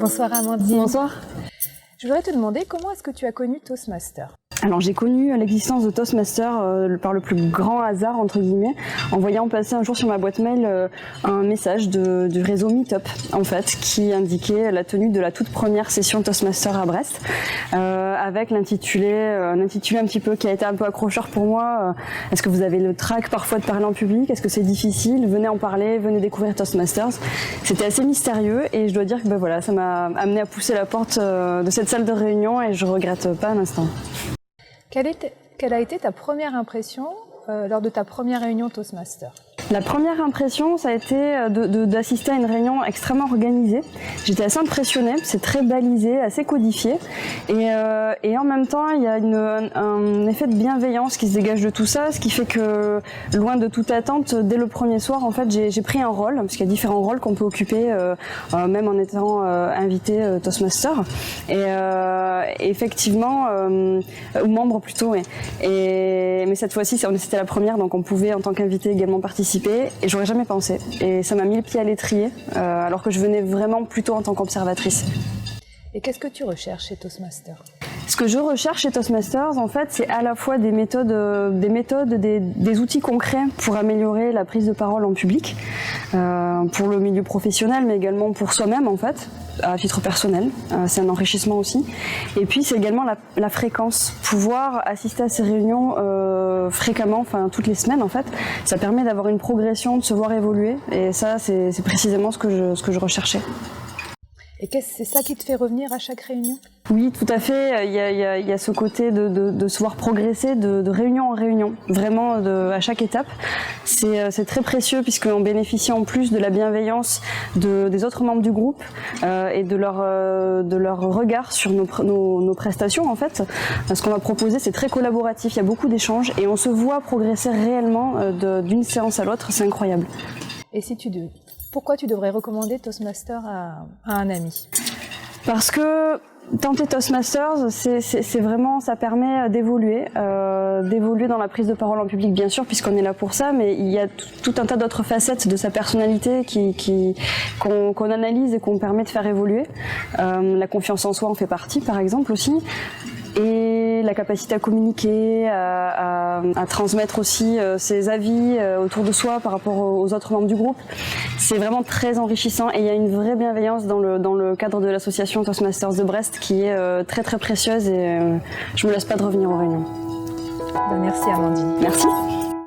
Bonsoir Amandine. Bonsoir. Je voudrais te demander comment est-ce que tu as connu Toastmaster? Alors j'ai connu l'existence de Toastmaster par le plus grand hasard entre guillemets, en voyant passer un jour sur ma boîte mail un message du réseau Meetup en fait, qui indiquait la tenue de la toute première session Toastmaster à Brest, avec l'intitulé, un intitulé un petit peu qui a été un peu accrocheur pour moi. Est-ce que vous avez le trac parfois de parler en public? Est-ce que c'est difficile? Venez en parler, venez découvrir Toastmasters. C'était assez mystérieux et je dois dire que voilà, ça m'a amené à pousser la porte de cette salle de réunion et je regrette pas un instant. Quelle a été ta première impression lors de ta première réunion Toastmaster? La première impression, ça a été d'assister à une réunion extrêmement organisée. J'étais assez impressionnée, c'est très balisé, assez codifié. Et en même temps, il y a un effet de bienveillance qui se dégage de tout ça, ce qui fait que, loin de toute attente, dès le premier soir, en fait, j'ai pris un rôle, parce qu'il y a différents rôles qu'on peut occuper, même en étant invité Toastmaster. Et effectivement, ou membre plutôt, ouais. Mais cette fois-ci, c'était la première, donc on pouvait, en tant qu'invité, également participer. Et j'aurais jamais pensé. Et ça m'a mis le pied à l'étrier, alors que je venais vraiment plutôt en tant qu'observatrice. Et qu'est-ce que tu recherches chez Toastmaster? Ce que je recherche chez Toastmasters, en fait, c'est à la fois des méthodes, des outils concrets pour améliorer la prise de parole en public, pour le milieu professionnel, mais également pour soi-même, en fait, à titre personnel. C'est un enrichissement aussi. Et puis, c'est également la fréquence. Pouvoir assister à ces réunions fréquemment, enfin toutes les semaines, en fait, ça permet d'avoir une progression, de se voir évoluer. Et ça, c'est précisément ce que je recherchais. Et c'est ça qui te fait revenir à chaque réunion? Oui, tout à fait. Il y a ce côté de se voir progresser de réunion en réunion, vraiment à chaque étape. C'est très précieux puisqu'on bénéficie en plus de la bienveillance des autres membres du groupe et de leur regard sur nos prestations en fait. Ce qu'on va proposer, c'est très collaboratif. Il y a beaucoup d'échanges et on se voit progresser réellement d'une séance à l'autre. C'est incroyable. Et pourquoi tu devrais recommander Toastmaster à un ami? Parce que tenter Toastmasters, c'est vraiment, ça permet d'évoluer dans la prise de parole en public bien sûr, puisqu'on est là pour ça, mais il y a tout un tas d'autres facettes de sa personnalité qu'on analyse et qu'on permet de faire évoluer. La confiance en soi en fait partie, par exemple aussi. Et la capacité à communiquer, à transmettre aussi ses avis autour de soi par rapport aux autres membres du groupe. C'est vraiment très enrichissant et il y a une vraie bienveillance dans le cadre de l'association Toastmasters de Brest qui est très très précieuse et je me laisse pas de revenir aux réunions. Merci Amandine. Merci.